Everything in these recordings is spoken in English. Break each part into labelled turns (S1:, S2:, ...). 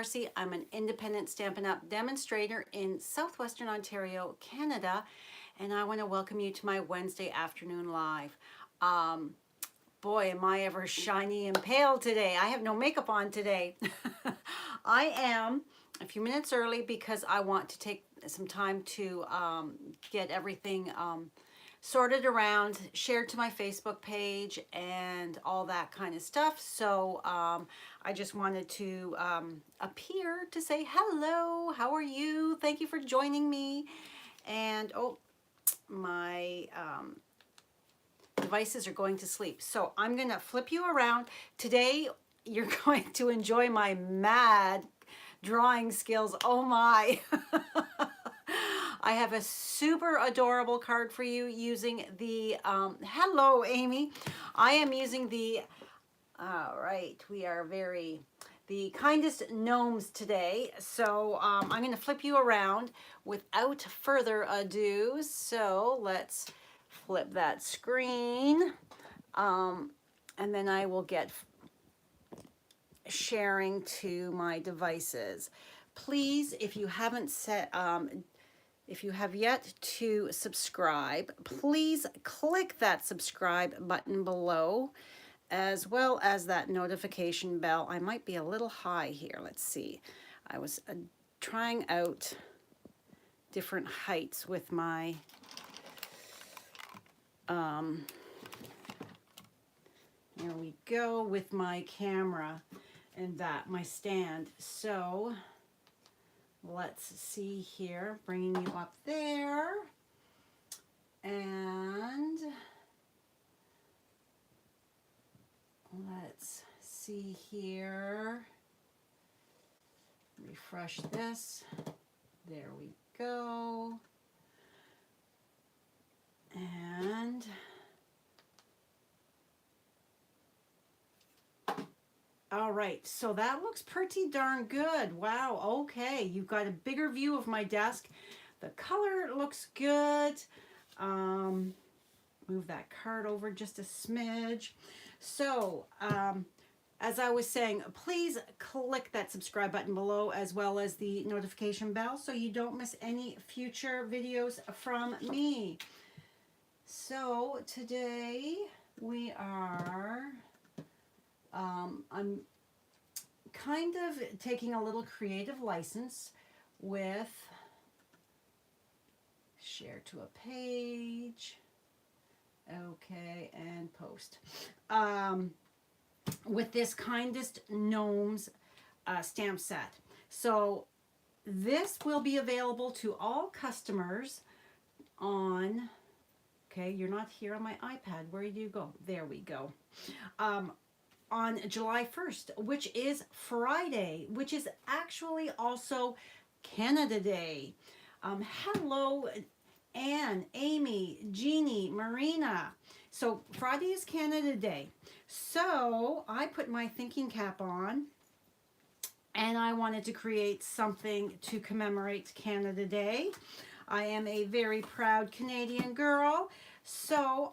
S1: Marcy. I'm an independent Stampin' Up! Demonstrator in Southwestern Ontario, Canada, and I want to welcome you to my Wednesday afternoon live. Boy, am I ever shiny and pale today. I have no makeup on today. I am a few minutes early because I want to take some time to get everything sorted around, shared to my Facebook page, and all that kind of stuff. So I just wanted to appear to say hello. How are you? Thank you for joining me. And oh, my devices are going to sleep. So I'm going to flip you around. Today, you're going to enjoy my mad drawing skills. Oh my. I have a super adorable card for you using the, hello Amy. I am using the, all right, we are the Kindest Gnomes today. So I'm going to flip you around without further ado. So let's flip that screen. And then I will get sharing to my devices. Please, if you haven't set, if you have yet to subscribe, please click that subscribe button below, as well as that notification bell. I might be a little high here. Let's see. I was trying out different heights with my here we go, with my camera and my stand. So let's see here, bringing you up there, and let's see here, refresh this, there we go, and all right, so that looks pretty darn good. Wow, okay, you've got a bigger view of my desk. The color looks good. Move that card over just a smidge. So, as I was saying, please click that subscribe button below, as well as the notification bell, so you don't miss any future videos from me. So, today we are... I'm kind of taking a little creative license with share to a page, okay, and post. With this Kindest Gnomes stamp set. So this will be available to all customers on, okay, you're not here on my iPad. Where do you go? There we go. On July 1st, which is Friday, which is actually also Canada Day. Hello, Anne, Amy, Jeannie, Marina. So Friday is Canada Day. So I put my thinking cap on, and I wanted to create something to commemorate Canada Day. I am a very proud Canadian girl. So,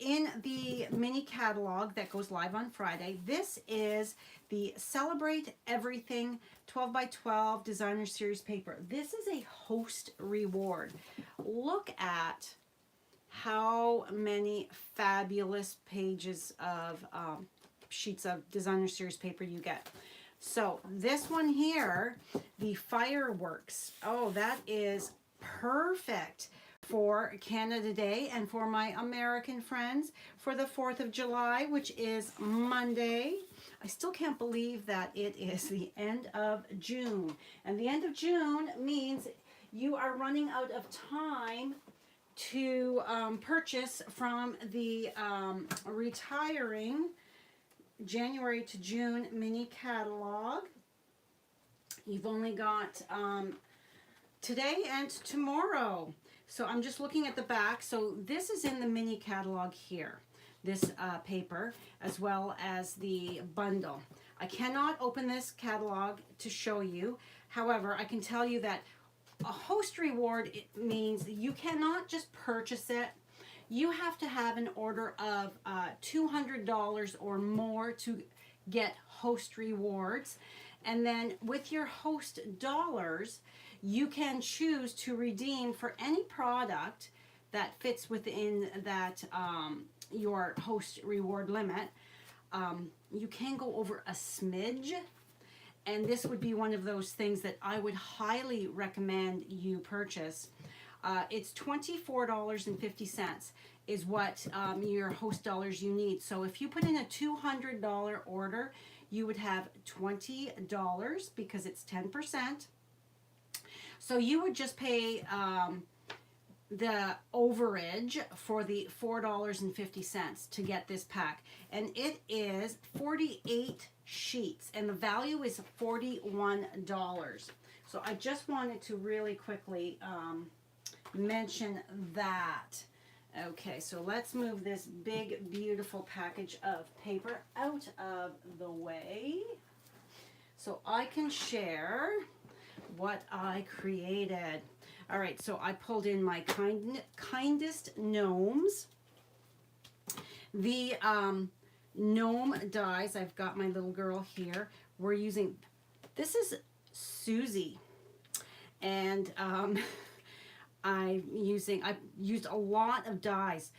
S1: in the mini catalog that goes live on Friday, this is the Celebrate Everything 12 by 12 designer series paper. This is a host reward. Look at how many fabulous pages of sheets of designer series paper you get. So this one here, the fireworks. Oh, that is perfect for Canada Day and for my American friends for the 4th of July, which is Monday. I still can't believe that it is the end of June. And the end of June means you are running out of time to purchase from the retiring January to June mini catalog. You've only got today and tomorrow. So I'm just looking at the back. So this is in the mini catalog here, this paper, as well as the bundle. I cannot open this catalog to show you. However, I can tell you that a host reward, it means you cannot just purchase it. You have to have an order of $200 or more to get host rewards. And then with your host dollars, you can choose to redeem for any product that fits within that your host reward limit. You can go over a smidge, and this would be one of those things that I would highly recommend you purchase. It's $24.50 is what your host dollars you need. So if you put in a $200 order, you would have $20 because it's 10%. So you would just pay the overage for the $4.50 to get this pack. And it is 48 sheets, and the value is $41. So I just wanted to really quickly mention that. Okay, so let's move this big, beautiful package of paper out of the way so I can share what I created. All right, so I pulled in my Kindest Gnomes. The gnome dies, I've got my little girl here. We're using, this is Susie. And I've used a lot of dies.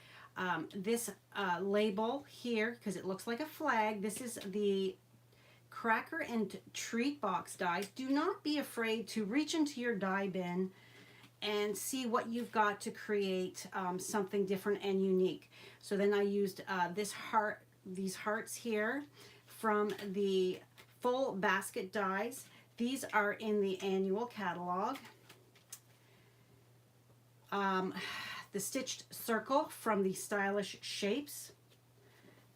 S1: This label here, because it looks like a flag, this is the cracker and treat box dies. Do not be afraid to reach into your die bin and see what you've got to create something different and unique. So then I used these hearts here from the full basket dies. These are in the annual catalog. The stitched circle from the Stylish Shapes,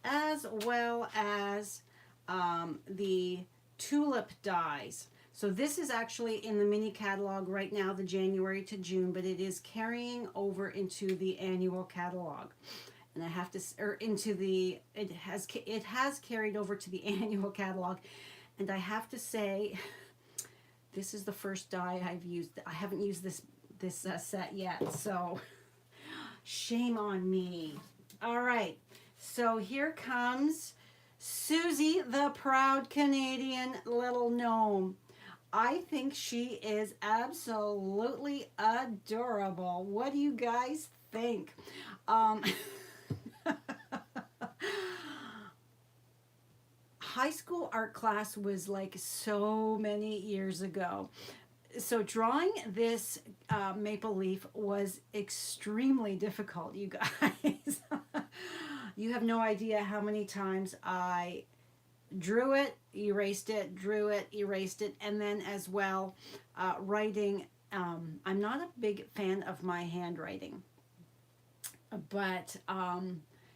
S1: as well as the tulip dies. So this is actually in the mini catalog right now, the January to June, but it is carrying over into the annual catalog. And I have to, it has carried over to the annual catalog. And I have to say, this is the first die I've used. I haven't used this set yet, so shame on me. All right, so here comes Susie, the proud Canadian little gnome. I think she is absolutely adorable. What do you guys think? High school art class was like so many years ago. So drawing this maple leaf was extremely difficult, you guys. You have no idea how many times I drew it, erased it, drew it, erased it, and then as well writing. I'm not a big fan of my handwriting, but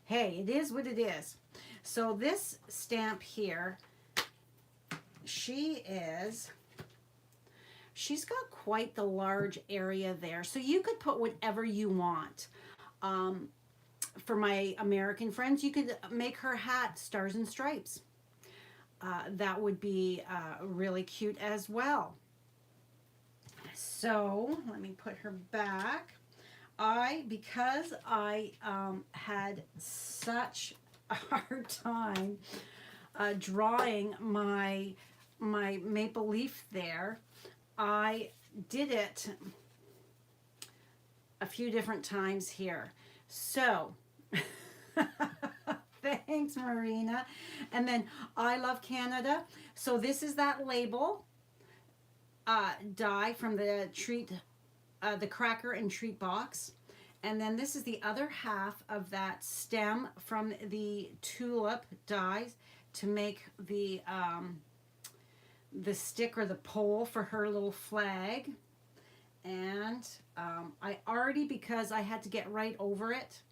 S1: hey, it is what it is. So this stamp here, she's got quite the large area there, so you could put whatever you want. For my American friends, you could make her hat Stars and Stripes. That would be really cute as well. So let me put her back. Because I had such a hard time drawing my maple leaf there, I did it a few different times here. So thanks, Marina. And then I Love Canada. So this is that label die from the treat, the cracker and treat box. And then this is the other half of that stem from the tulip dies to make the stick or the pole for her little flag. And I already, because I had to get right over it,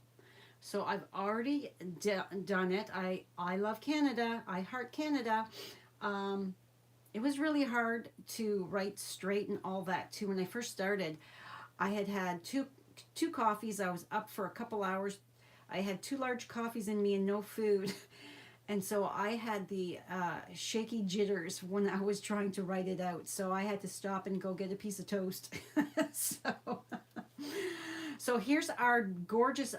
S1: so I've already done it. I love Canada. I heart Canada. It was really hard to write straight and all that too. When I first started, I had two coffees. I was up for a couple hours. I had 2 large coffees in me and no food. And so I had the shaky jitters when I was trying to write it out. So I had to stop and go get a piece of toast. So here's our gorgeous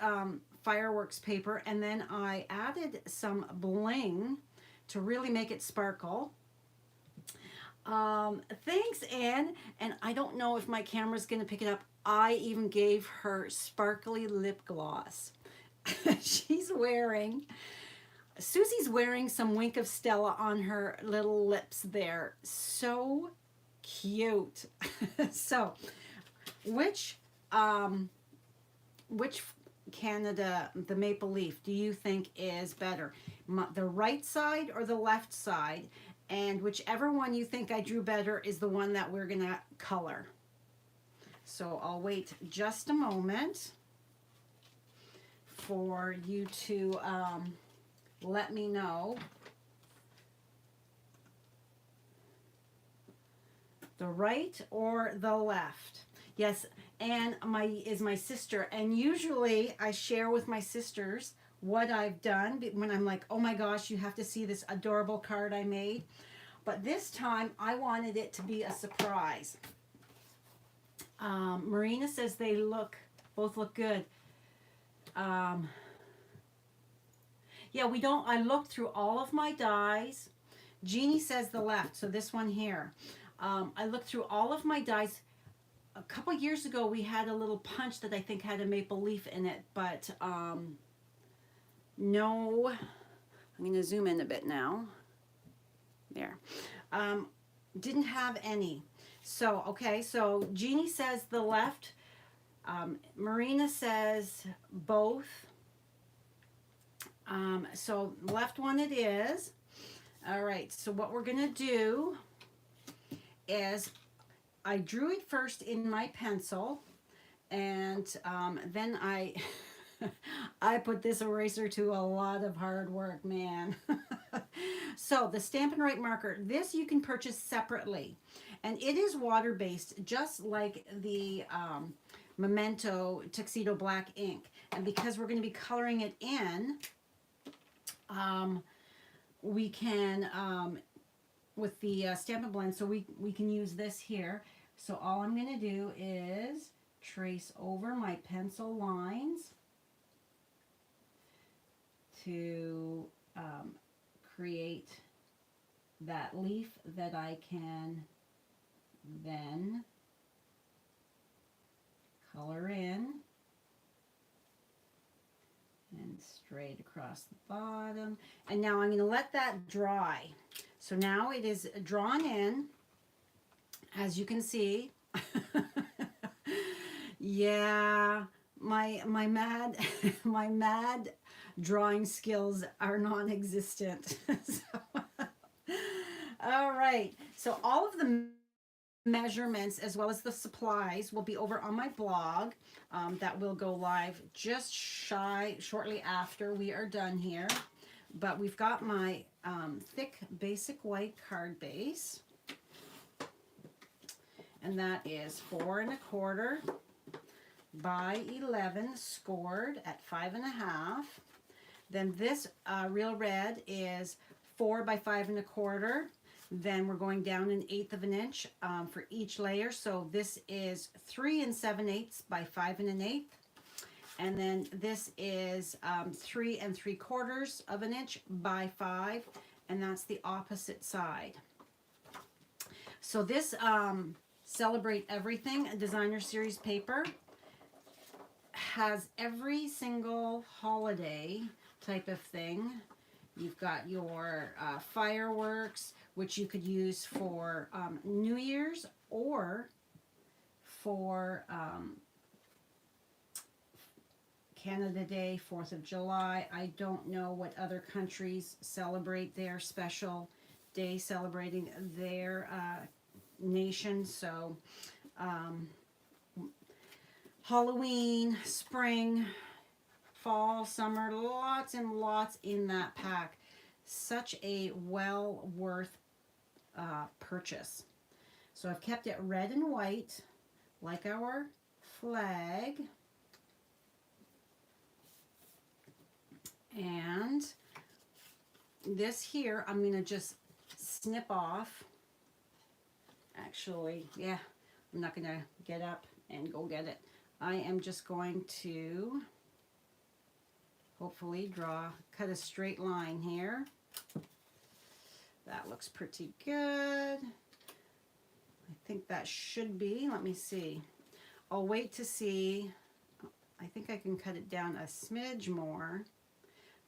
S1: fireworks paper. And then I added some bling to really make it sparkle. Thanks, Anne. And I don't know if my camera's going to pick it up. I even gave her sparkly lip gloss. Susie's wearing some Wink of Stella on her little lips there. So cute. So, which Canada, the maple leaf, do you think is better? The right side or the left side? And whichever one you think I drew better is the one that we're going to color. So I'll wait just a moment for you to let me know. The right or the left? Yes, Anne is my sister, and usually I share with my sisters what I've done when I'm like, oh my gosh, you have to see this adorable card I made. But this time I wanted it to be a surprise. Marina says they both look good. Yeah, I looked through all of my dies. Jeannie says the left, so this one here. I looked through all of my dies. A couple years ago, we had a little punch that I think had a maple leaf in it, but no. I'm going to zoom in a bit now. There. Didn't have any. So, okay, so Jeannie says the left. Marina says both. So left one it is. All right, so what we're going to do is I drew it first in my pencil, and then I put this eraser to a lot of hard work, man. So the Stampin' Right marker, this you can purchase separately, and it is water-based, just like the Memento Tuxedo Black ink. And because we're going to be coloring it in, we can with the Stampin' Blend, so we can use this here. So all I'm going to do is trace over my pencil lines to create that leaf that I can then color in, and straight across the bottom. And now I'm going to let that dry. So now it is drawn in, as you can see. Yeah, my mad drawing skills are non-existent. So, all right, so all of the measurements as well as the supplies will be over on my blog. That will go live just shortly after we are done here. But we've got my thick basic white card base, and that is 4 1/4 by 11, scored at 5 1/2. Then this real red is 4 by 5 1/4. Then we're going down 1/8 of an inch for each layer. So this is 3 7/8 by 5 1/8. And then this is 3 3/4 of an inch by 5. And that's the opposite side. So this Celebrate Everything Designer Series paper has every single holiday type of thing. You've got your fireworks, which you could use for New Year's or for Canada Day, 4th of July. I don't know what other countries celebrate their special day celebrating their nation. So Halloween, spring, fall, summer, lots and lots in that pack. Such a well worth purchase. So I've kept it red and white like our flag. And this here I'm going to just snip off. Actually, yeah, I'm not going to get up and go get it. I am just going to hopefully cut a straight line here. That looks pretty good. I think that should be, let me see. I'll wait to see. I think I can cut it down a smidge more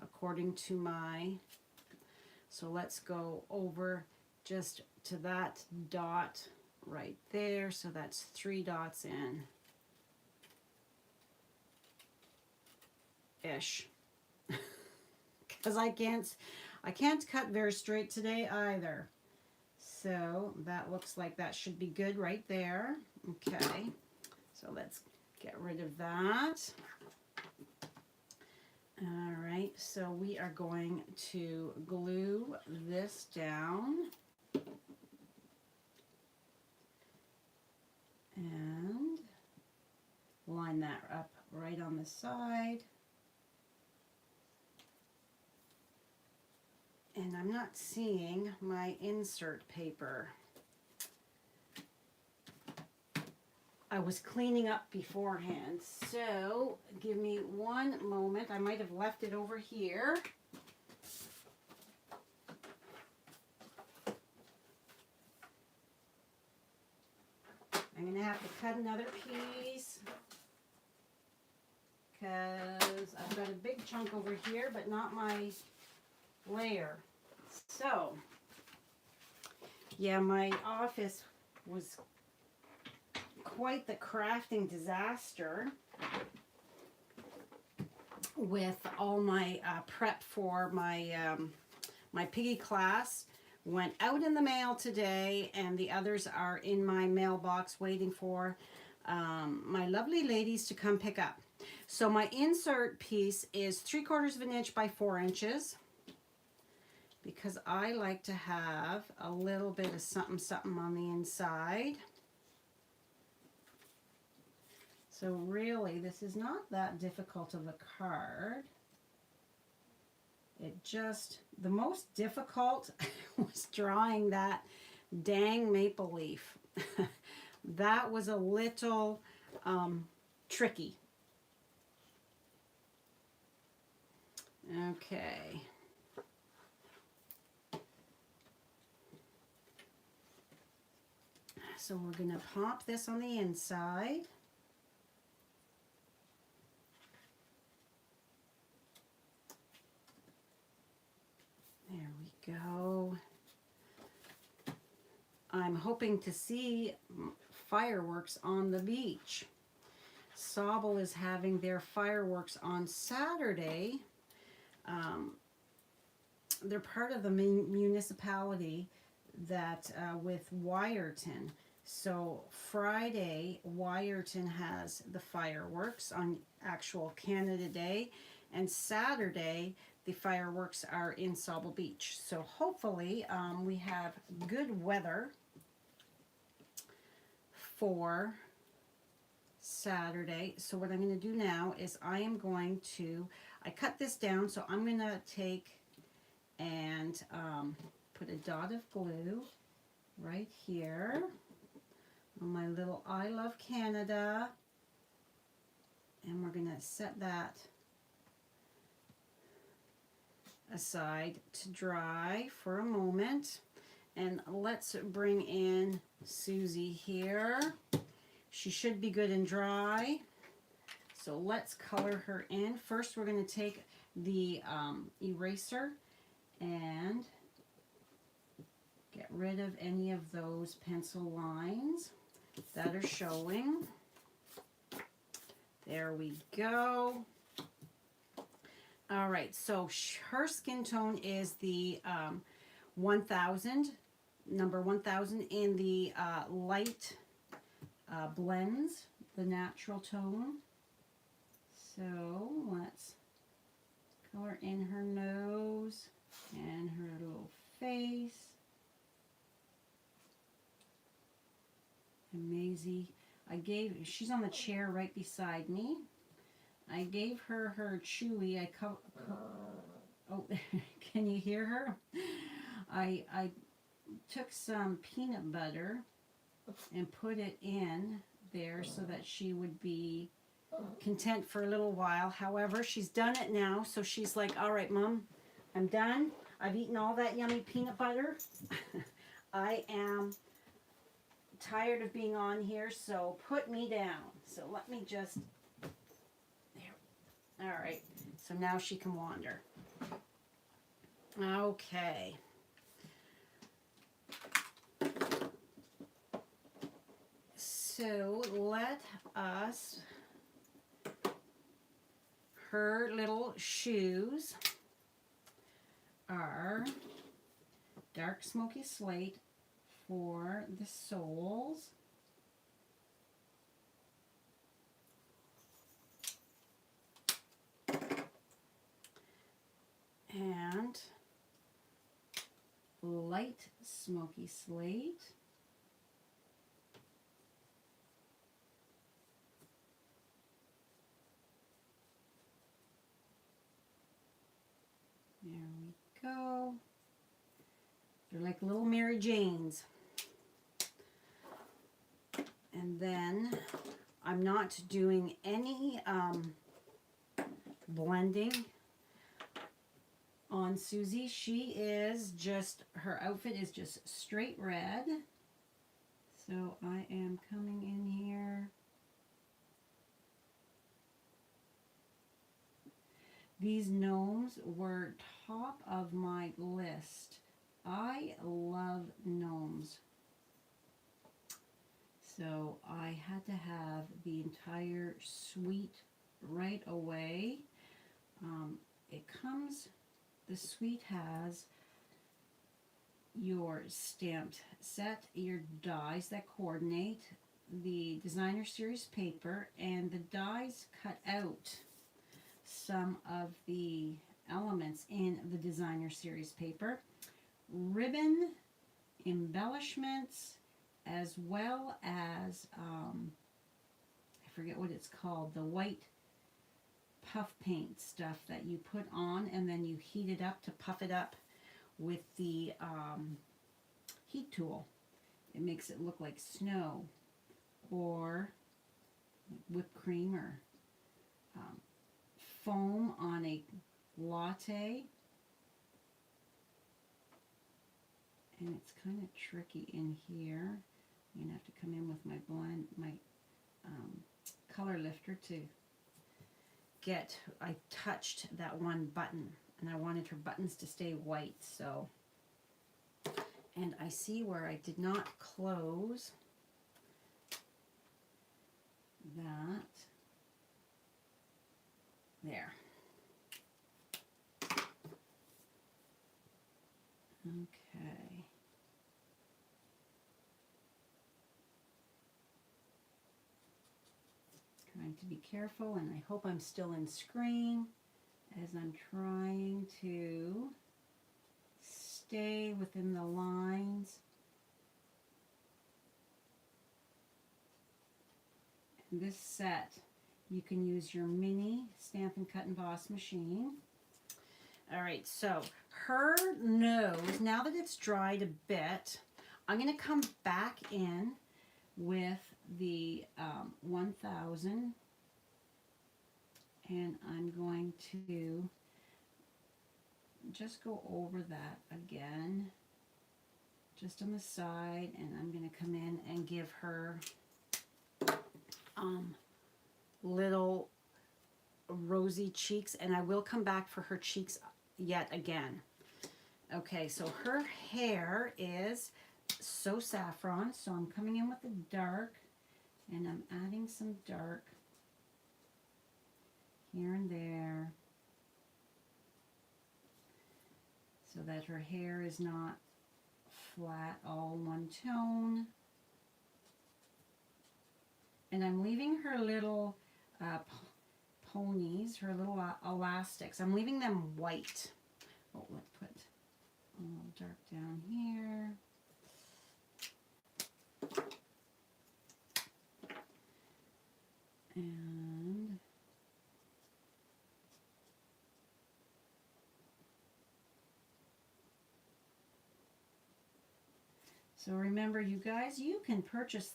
S1: according to my, so let's go over just to that dot right there. So that's 3 dots in. Ish. Because I can't cut very straight today either. So that looks like that should be good right there. Okay, so let's get rid of that. All right, so we are going to glue this down. And line that up right on the side. And I'm not seeing my insert paper. I was cleaning up beforehand, so give me one moment. I might have left it over here. I'm going to have to cut another piece because I've got a big chunk over here, but not my layer. So, yeah, my office was quite the crafting disaster with all my prep for my my piggy class. Went out in the mail today, and the others are in my mailbox waiting for my lovely ladies to come pick up. So my insert piece is 3/4 of an inch by 4 inches because I like to have a little bit of something something on the inside. So really, this is not that difficult of a card. It just, the most difficult was drawing that dang maple leaf. That was a little tricky. Okay. So we're going to pop this on the inside. There we go. I'm hoping to see fireworks on the beach. Sobel is having their fireworks on Saturday. They're part of the municipality that with Wyerton. So Friday, Wyerton has the fireworks on actual Canada Day, and Saturday the fireworks are in Sobel Beach. So hopefully we have good weather for Saturday. So what I'm going to do now is I cut this down, so I'm going to take and put a dot of glue right here on my little I Love Canada, and we're going to set that aside to dry for a moment. And let's bring in Susie here. She should be good and dry. So let's color her in. First, we're going to take the eraser and get rid of any of those pencil lines that are showing. There we go. All right, so her skin tone is the 1000, number 1000 in the light blends, the natural tone. So let's color in her nose and her little face. And Maisie, she's on the chair right beside me. I gave her her Chewy. Oh, can you hear her? I took some peanut butter and put it in there so that she would be content for a little while. However, she's done it now, so she's like, all right, Mom, I'm done. I've eaten all that yummy peanut butter. I am tired of being on here, so put me down. So let me just, there. All right, so now she can wander. Okay. So let us, her little shoes are dark smoky slate for the soles. And light smoky slate. There we go. They're like little Mary Janes. And then I'm not doing any blending on Susie. She is just, her outfit is just straight red. So I am coming in here. These gnomes were top of my list. I love gnomes. So I had to have the entire suite right away. It comes, the suite has your stamped set, your dies that coordinate, the designer series paper, and the dies cut out some of the elements in the designer series paper, ribbon, embellishments, as well as I forget what it's called, the white puff paint stuff that you put on and then you heat it up to puff it up with the heat tool. It makes it look like snow or whipped cream or foam on a latte. And it's kind of tricky in here. I'm gonna have to come in with my blend, my color lifter to get, I touched that one button and I wanted her buttons to stay white, so. And I see where I did not close that. There. Okay. Trying to be careful, and I hope I'm still in screen as I'm trying to stay within the lines. And this set, you can use your mini Stampin' Cut and Boss machine. All right, so her nose, now that it's dried a bit, I'm going to come back in with the 1000, and I'm going to just go over that again, just on the side, and I'm going to come in and give her little rosy cheeks, and I will come back for her cheeks yet again. Okay, so her hair is so saffron, so I'm coming in with the dark, and I'm adding some dark here and there so that her hair is not flat, all one tone. And I'm leaving her little ponies, her little elastics, I'm leaving them white. Oh, let's put a little dark down here. And so remember, you guys, you can purchase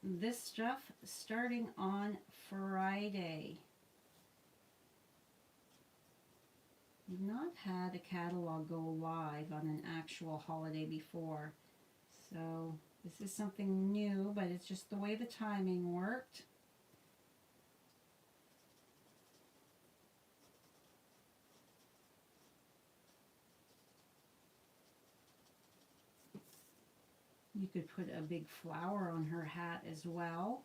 S1: this stuff starting on Friday. We've not had a catalog go live on an actual holiday before, so this is something new, but it's just the way the timing worked. You could put a big flower on her hat as well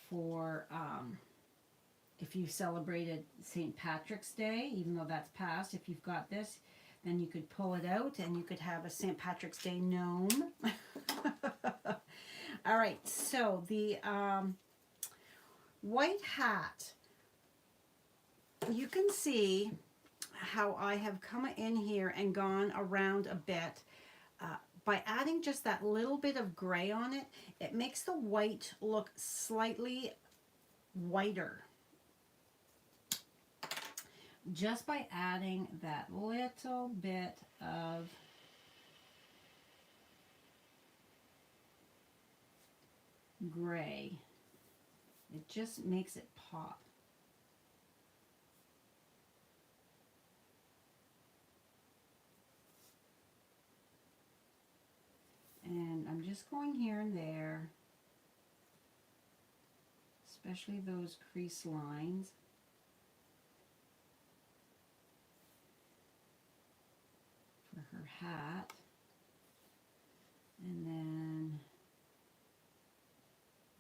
S1: for if you celebrated St. Patrick's Day, even though that's past. If you've got this, then you could pull it out and you could have a St. Patrick's Day gnome. All right, so the white hat, you can see how I have come in here and gone around a bit. By adding just that little bit of gray on it, it makes the white look slightly whiter. Just by adding that little bit of gray, it just makes it pop. And I'm just going here and there, especially those crease lines. For her hat. And then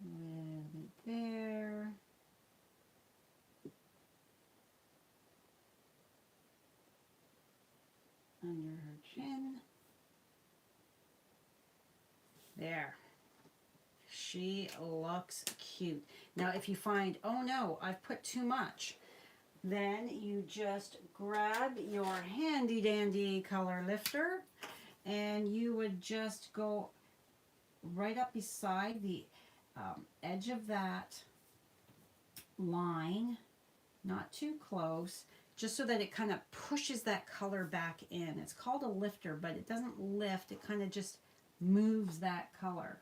S1: a little bit there. Under her chin. There. She looks cute. Now if you find, oh no, I've put too much, then you just grab your handy dandy color lifter and you would just go right up beside the edge of that line, not too close, just so that it kind of pushes that color back in. It's called a lifter, but it doesn't lift, it kind of just moves that color.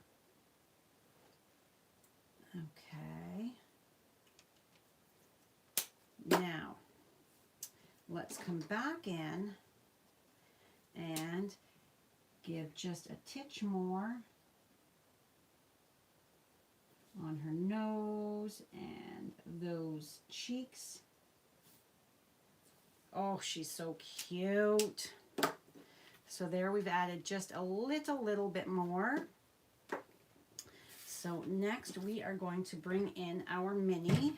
S1: Okay. Now, let's come back in and give just a titch more on her nose and those cheeks. Oh, she's so cute. So there we've added just a little bit more. So next we are going to bring in our mini.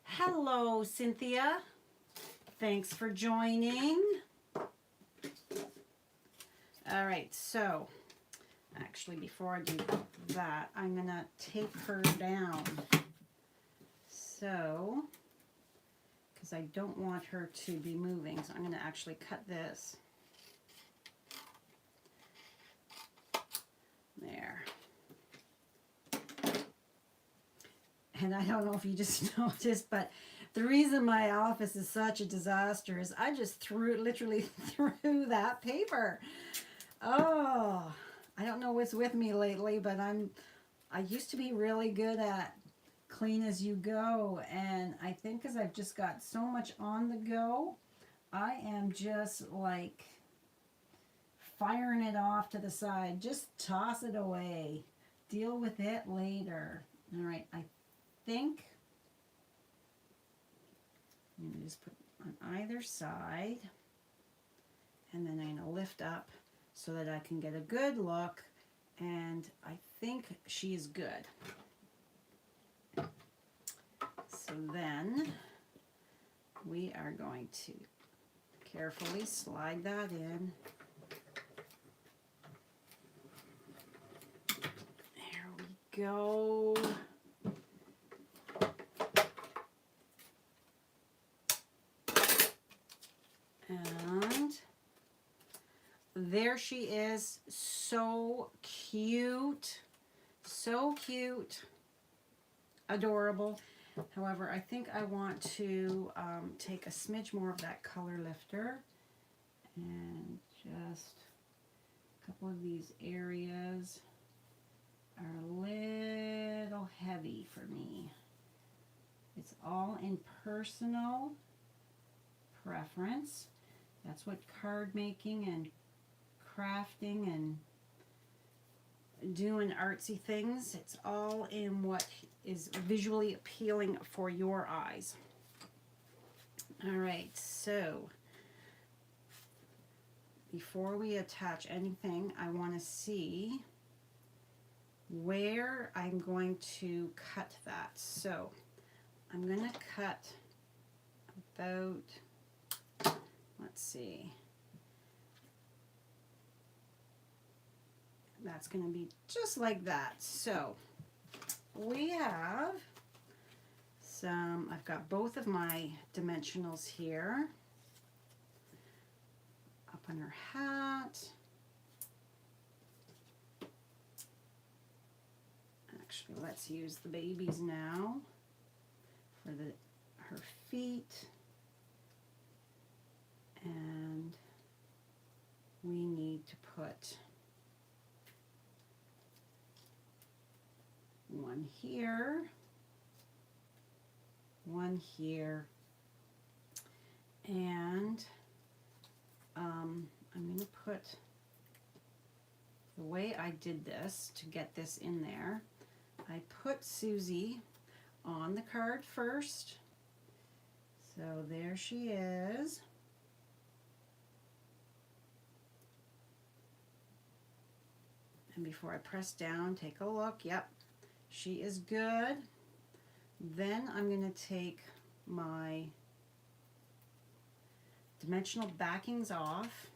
S1: Hello, Cynthia. Thanks for joining. All right, so actually before I do that, I'm gonna take her down. So, because I don't want her to be moving, so I'm gonna actually cut this. There. And I don't know if you just noticed, but the reason my office is such a disaster is I just literally threw that paper. Oh, I don't know what's with me lately, but I used to be really good at clean as you go, and I think because I've just got so much on the go, I am just like firing it off to the side. Just toss it away. Deal with it later. All right, I think I'm going to just put on either side, and then I'm going to lift up so that I can get a good look, and I think she's good. So then we are going to carefully slide that in. There we go. And there she is. So cute. So cute. Adorable. However, I think I want to take a smidge more of that color lifter and just a couple of these areas. are a little heavy for me. It's all in personal preference. That's what card making and crafting and doing artsy things, it's all in what is visually appealing for your eyes. All right, so before we attach anything, I want to see where I'm going to cut that. So I'm going to cut about, let's see, that's going to be just like that. So we have some, I've got both of my dimensionals here. Up on her hat. Actually, let's use the babies now for her feet. And we need to put one here, one here, and I'm going to put, the way I did this to get this in there, I put Susie on the card first. So there she is. And before I press down, take a look. Yep, she is good. Then I'm going to take my dimensional backings off.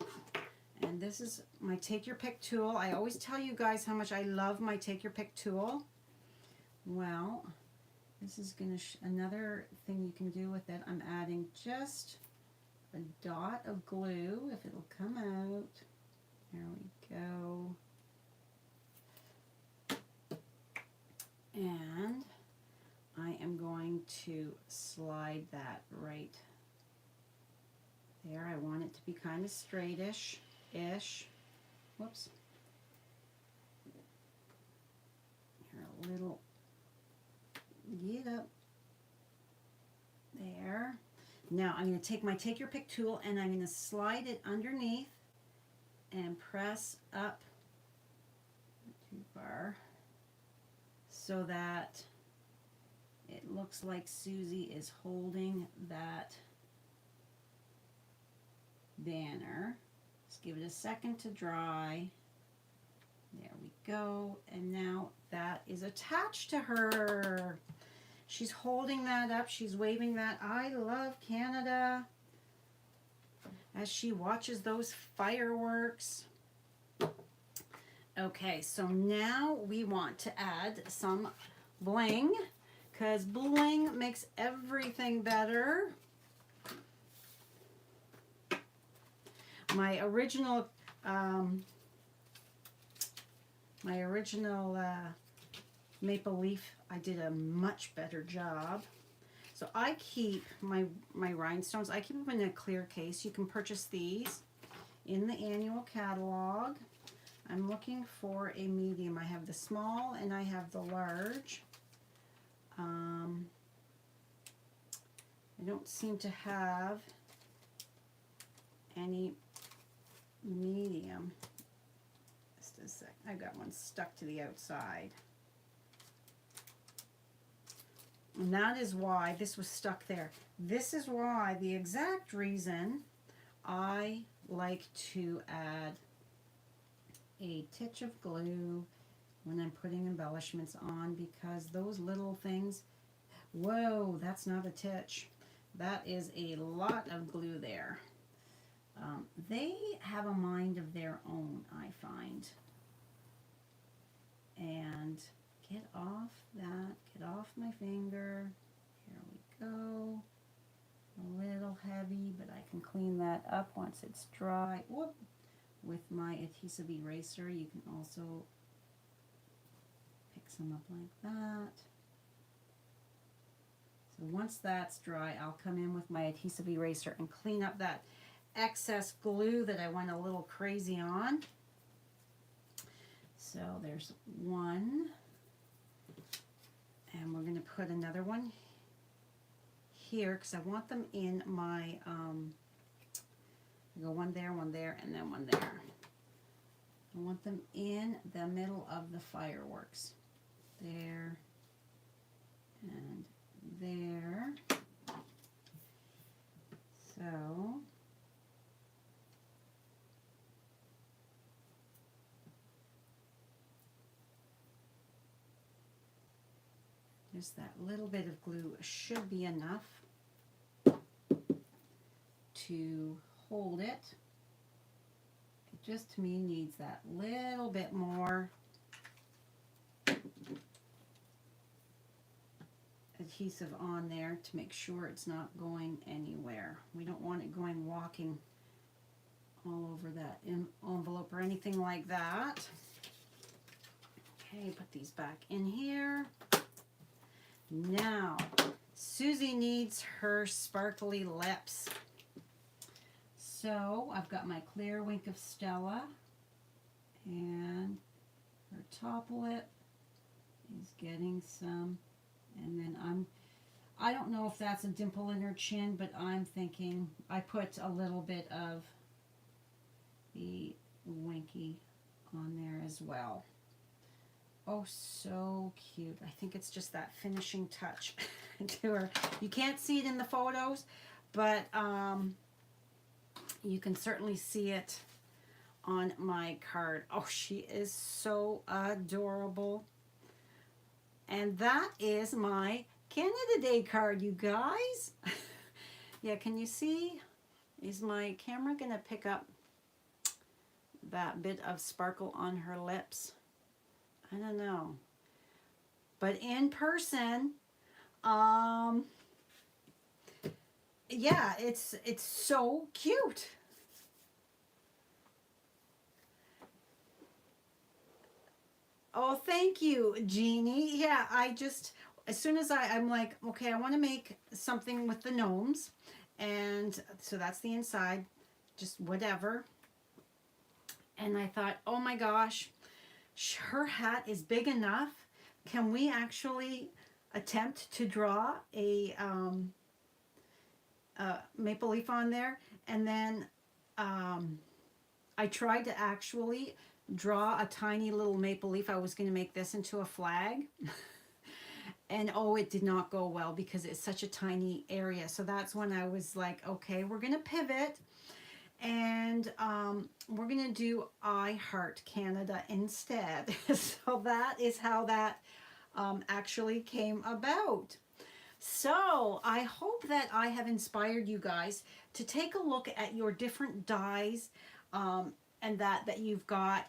S1: And this is my Take Your Pick tool. I always tell you guys how much I love my Take Your Pick tool. Well, this is going to, another thing you can do with it, I'm adding just a dot of glue, if it'll come out. There we go. And I am going to slide that right there. I want it to be kind of straightish. Whoops. Here, a little, get up there. Now I'm going to take my Take Your Pick tool and I'm going to slide it underneath and press up, not too far, so that it looks like Susie is holding that banner. Just give it a second to dry. There we go. And now that is attached to her. She's holding that up. She's waving that I love Canada as she watches those fireworks. Okay, so now we want to add some bling, because bling makes everything better. My original maple leaf, I did a much better job. So I keep my rhinestones, I keep them in a clear case. You can purchase these in the annual catalog. I'm looking for a medium. I have the small and I have the large. I don't seem to have any medium. Just a sec. I got one stuck to the outside. And that is why this was stuck there. This is why, the exact reason I like to add a titch of glue when I'm putting embellishments on, because those little things, whoa, that's not a titch. That is a lot of glue there. They have a mind of their own, I find. And get off that, get off my finger. Here we go. A little heavy, but I can clean that up once it's dry. Whoop. With my adhesive eraser, you can also pick some up like that. So once that's dry, I'll come in with my adhesive eraser and clean up that excess glue that I went a little crazy on. So there's one, and we're going to put another one here because I want them in my, go one there, and then one there. I want them in the middle of the fireworks. There and there. So just that little bit of glue should be enough to hold it. It just, to me, needs that little bit more adhesive on there to make sure it's not going anywhere. We don't want it going walking all over that envelope or anything like that. Okay, put these back in here. Now, Susie needs her sparkly lips. So I've got my clear Wink of Stella, and her top lip is getting some, and then I don't know if that's a dimple in her chin, but I'm thinking I put a little bit of the Winky on there as well. Oh, so cute. I think it's just that finishing touch to her. You can't see it in the photos, but you can certainly see it on my card. Oh, she is so adorable. And that is my Canada Day card, you guys. Yeah, can you see? Is my camera gonna pick up that bit of sparkle on her lips? I don't know. But in person, yeah, it's so cute. Oh, thank you, Jeannie. Yeah, I just, as soon as I'm like, okay, I want to make something with the gnomes. And so that's the inside, just whatever. And I thought, oh my gosh, her hat is big enough. Can we actually attempt to draw a maple leaf on there? And then I tried to actually draw a tiny little maple leaf. I was going to make this into a flag. And oh, it did not go well because it's such a tiny area. So that's when I was like, okay, we're going to pivot. And we're going to do I Heart Canada instead. So that is how that actually came about. So I hope that I have inspired you guys to take a look at your different dies and that you've got,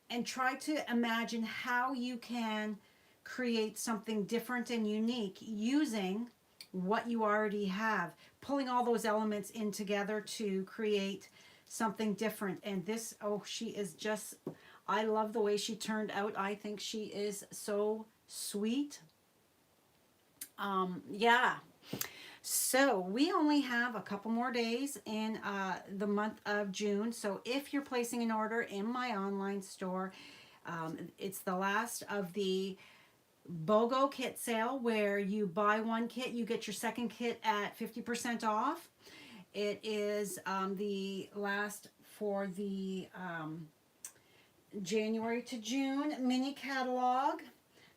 S1: and try to imagine how you can create something different and unique using what you already have, pulling all those elements in together to create something different. And this, oh, she is just, I love the way she turned out. I think she is so sweet. Yeah. So we only have a couple more days in the month of June. So if you're placing an order in my online store, it's the last of the BOGO kit sale, where you buy one kit, you get your second kit at 50% off. It is the last for the January to June mini catalog.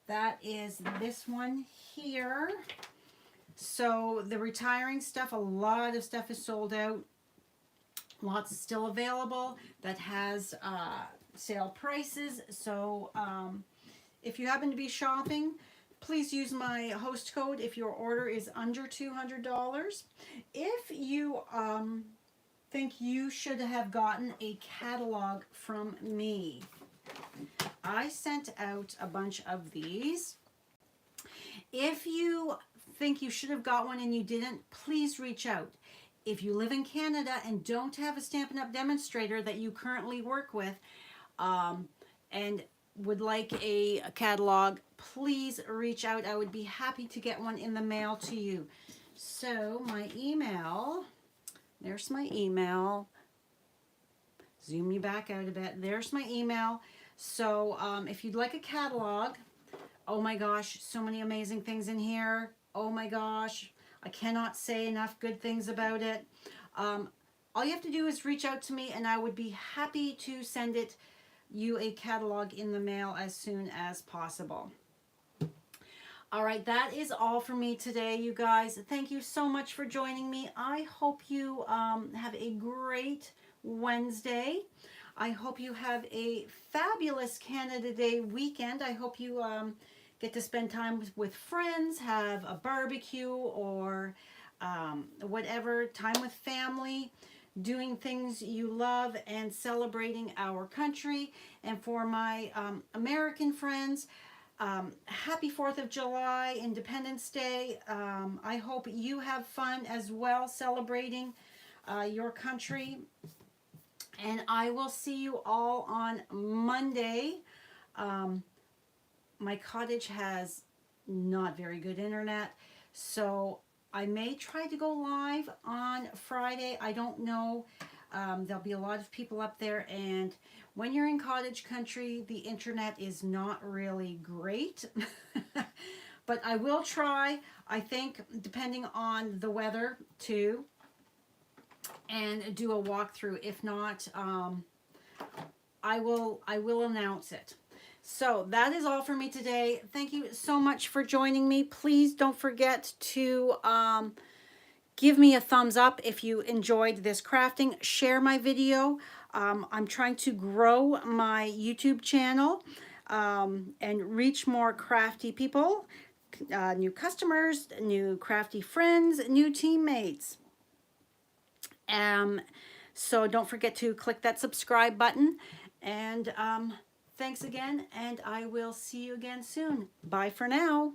S1: That is this one here. So the retiring stuff, a lot of stuff is sold out. Lots is still available that has sale prices. So if you happen to be shopping, please use my host code if your order is under $200. If you think you should have gotten a catalog from me, I sent out a bunch of these. If you think you should have got one and you didn't, please reach out. If you live in Canada and don't have a Stampin' Up! Demonstrator that you currently work with and would like a catalog, please reach out. I would be happy to get one in the mail to you. So my email, there's my email. Zoom you back out a bit. There's my email. So if you'd like a catalog, oh my gosh, so many amazing things in here. Oh my gosh, I cannot say enough good things about it. All you have to do is reach out to me and I would be happy to send you a catalog in the mail as soon as possible. All right, that is all for me today, you guys. Thank you so much for joining me. I hope you have a great Wednesday. I hope you have a fabulous Canada Day weekend. I hope you get to spend time with friends, have a barbecue or whatever, time with family, doing things you love and celebrating our country. And for my American friends, happy 4th of July, Independence Day. I hope you have fun as well celebrating your country. And I will see you all on Monday. My cottage has not very good internet, so I may try to go live on Friday. I don't know. There'll be a lot of people up there, and when you're in cottage country, the internet is not really great. But I will try, I think, depending on the weather too, and do a walkthrough. If not, I will announce it. So that is all for me today. Thank you so much for joining me. Please don't forget to give me a thumbs up if you enjoyed this crafting. Share my video. I'm trying to grow my YouTube channel and reach more crafty people, new customers, new crafty friends, new teammates. So don't forget to click that subscribe button. And thanks again, and I will see you again soon. Bye for now.